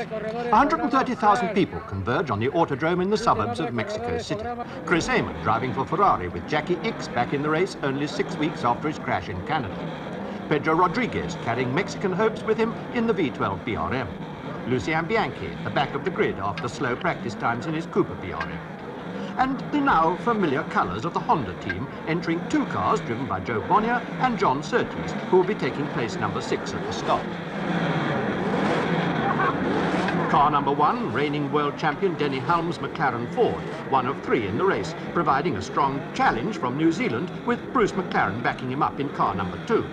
130,000 people converge on the autodrome in the suburbs of Mexico City. Chris Amon driving for Ferrari with Jackie Ickx back in the race only 6 weeks after his crash in Canada. Pedro Rodriguez carrying Mexican hopes with him in the V12 BRM. Lucien Bianchi at the back of the grid after slow practice times in his Cooper BRM. And the now familiar colours of the Honda team entering 2 cars driven by Joe Bonnier and John Surtees, who will be taking place number 6 at the start. Car number 1, reigning world champion Denny Hulme's McLaren Ford, one of 3 in the race, providing a strong challenge from New Zealand with Bruce McLaren backing him up in car number 2.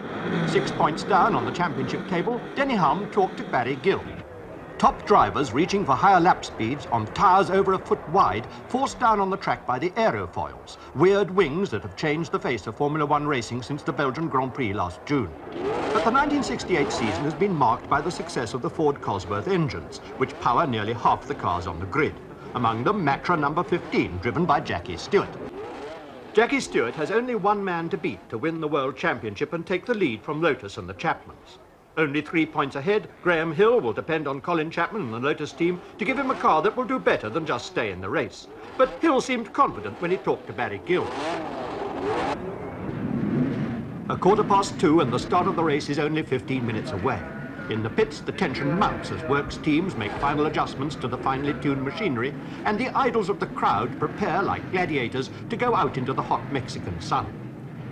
6 points down on the championship table, Denny Hulme talked to Barry Gill. Top drivers reaching for higher lap speeds on tyres over a foot wide, forced down on the track by the aerofoils, weird wings that have changed the face of Formula One racing since the Belgian Grand-Prix last June. But the 1968 season has been marked by the success of the Ford Cosworth engines, which power nearly half the cars on the grid. Among them, Matra number 15, driven by Jackie Stewart. Jackie Stewart has only one man to beat to win the World Championship and take the lead from Lotus and the Chapmans. Only 3 points ahead, Gрэм Hill will depend on Colin Chapman and the Lotus team to give him a car that will do better than just stay in the race. But Hill seemed confident when he talked to Barry Gill. 2:15 and the start of the race is only 15 minutes away. In the pits, the tension mounts as works teams make final adjustments to the finely tuned machinery, and the idols of the crowd prepare like gladiators to go out into the hot Mexican sun.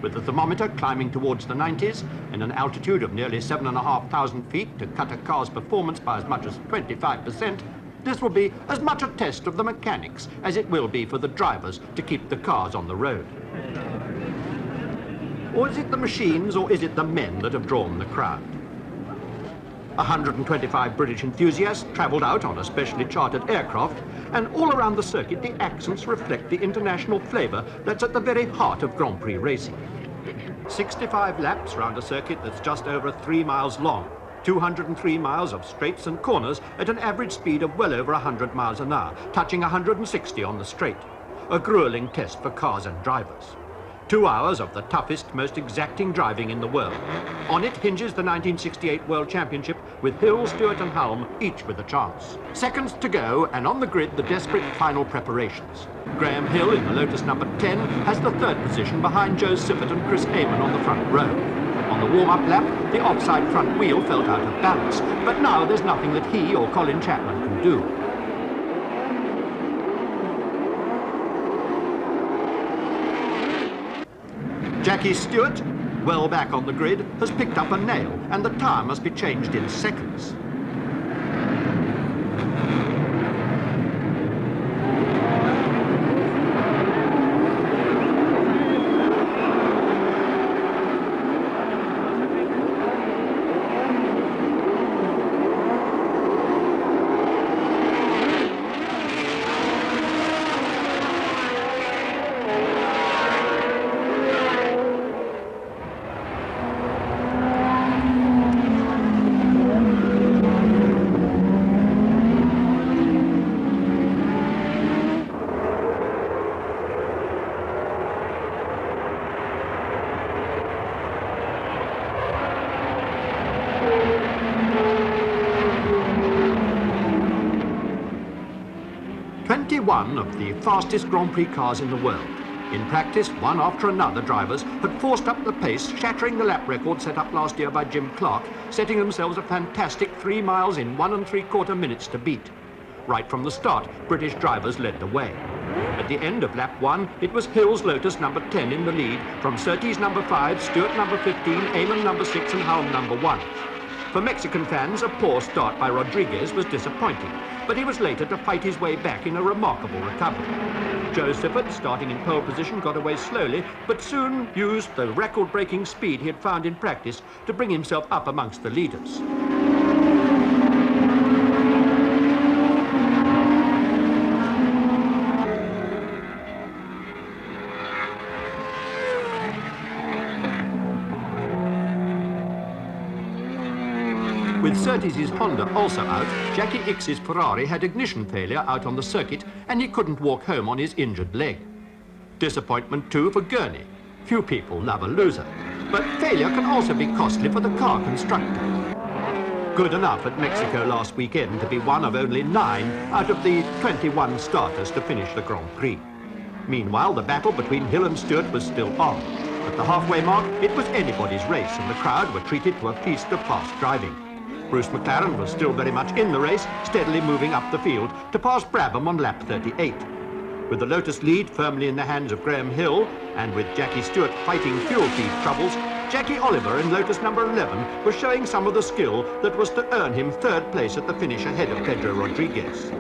With the thermometer climbing towards the 90s and an altitude of nearly 7,500 feet to cut a car's performance by as much as 25%, this will be as much a test of the mechanics as it will be for the drivers to keep the cars on the road. Or is it the machines or is it the men that have drawn the crowd? 125 British enthusiasts travelled out on a specially chartered aircraft, and all around the circuit the accents reflect the international flavour that's at the very heart of Grand Prix racing. 65 laps round a circuit that's just over 3 miles long, 203 miles of straights and corners at an average speed of well over 100 miles an hour, touching 160 on the straight. A gruelling test for cars and drivers. 2 hours of the toughest, most exacting driving in the world. On it hinges the 1968 World Championship with Hill, Stewart and Hulme, each with a chance. Seconds to go, and on the grid, the desperate final preparations. Gрэм Hill in the Lotus number 10 has the 3rd position behind Joe Siffert and Chris Amon on the front row. On the warm-up lap, the offside front wheel felt out of balance, but now there's nothing that he or Colin Chapman can do. Jackie Stewart, well back on the grid, has picked up a nail, and the tyre must be changed in seconds. One of the fastest Grand Prix cars in the world. In practice, one after another drivers had forced up the pace, shattering the lap record set up last year by Jim Clark, setting themselves a fantastic 3 miles in 1 3/4 minutes to beat. Right from the start, British drivers led the way. At the end of lap 1, it was Hill's Lotus number 10 in the lead, from Surtees number 5, Stewart number 15, Amon number 6 and Hulme number 1. For Mexican fans, a poor start by Rodriguez was disappointing, but he was later to fight his way back in a remarkable recovery. Joe Siffert, starting in pole position, got away slowly, but soon used the record-breaking speed he had found in practice to bring himself up amongst the leaders. With Surtees' Honda also out, Jackie Ickx's Ferrari had ignition failure out on the circuit, and he couldn't walk home on his injured leg. Disappointment too for Gurney. Few people love a loser. But failure can also be costly for the car constructor. Good enough at Mexico last weekend to be one of only 9 out of the 21 starters to finish the Grand-Pri. Meanwhile, the battle between Hill and Stewart was still on. At the halfway mark, it was anybody's race, and the crowd were treated to a feast of fast driving. Bruce McLaren was still very much in the race, steadily moving up the field to pass Brabham on lap 38. With the Lotus lead firmly in the hands of Gрэм Hil, and with Jackie Stewart fighting fuel feed troubles, Jackie Oliver in Lotus number 11 was showing some of the skill that was to earn him 3rd place at the finish ahead of Pedro Rodriguez.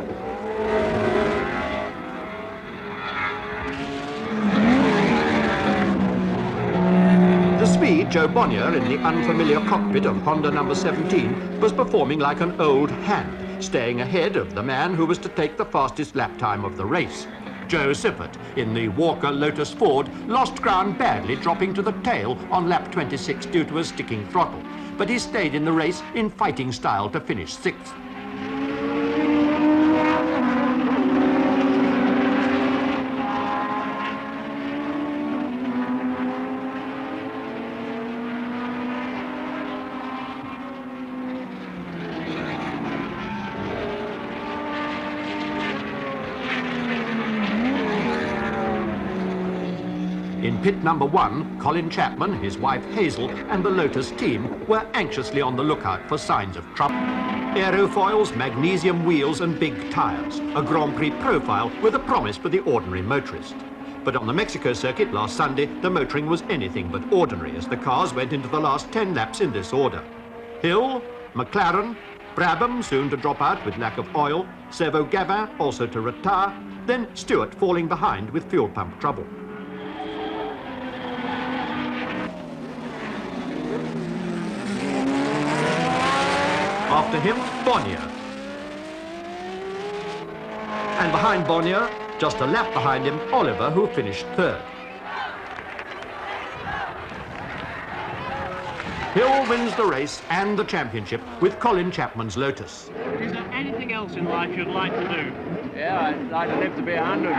The Swede Joe Bonnier in the unfamiliar cockpit of Honda number 17 was performing like an old hand, staying ahead of the man who was to take the fastest lap time of the race. Joe Siffert in the Walker Lotus Ford lost ground badly, dropping to the tail on lap 26 due to a sticking throttle, but he stayed in the race in fighting style to finish 6th. In pit number 1, Colin Chapman, his wife Hazel, and the Lotus team were anxiously on the lookout for signs of trouble. Aerofoils, magnesium wheels and big tyres, a Grand Prix profile with a promise for the ordinary motorist. But on the Mexico circuit last Sunday, the motoring was anything but ordinary as the cars went into the last 10 laps in this order. Hill, McLaren, Brabham soon to drop out with lack of oil, Servo Gavin also to retire, then Stewart falling behind with fuel pump trouble. After him, Bonnier. And behind Bonnier, just a lap behind him, Oliver, who finished 3rd. Hill wins the race and the championship with Colin Chapman's Lotus. Is there anything else in life you'd like to do? Yeah, I'd like to live to be 100.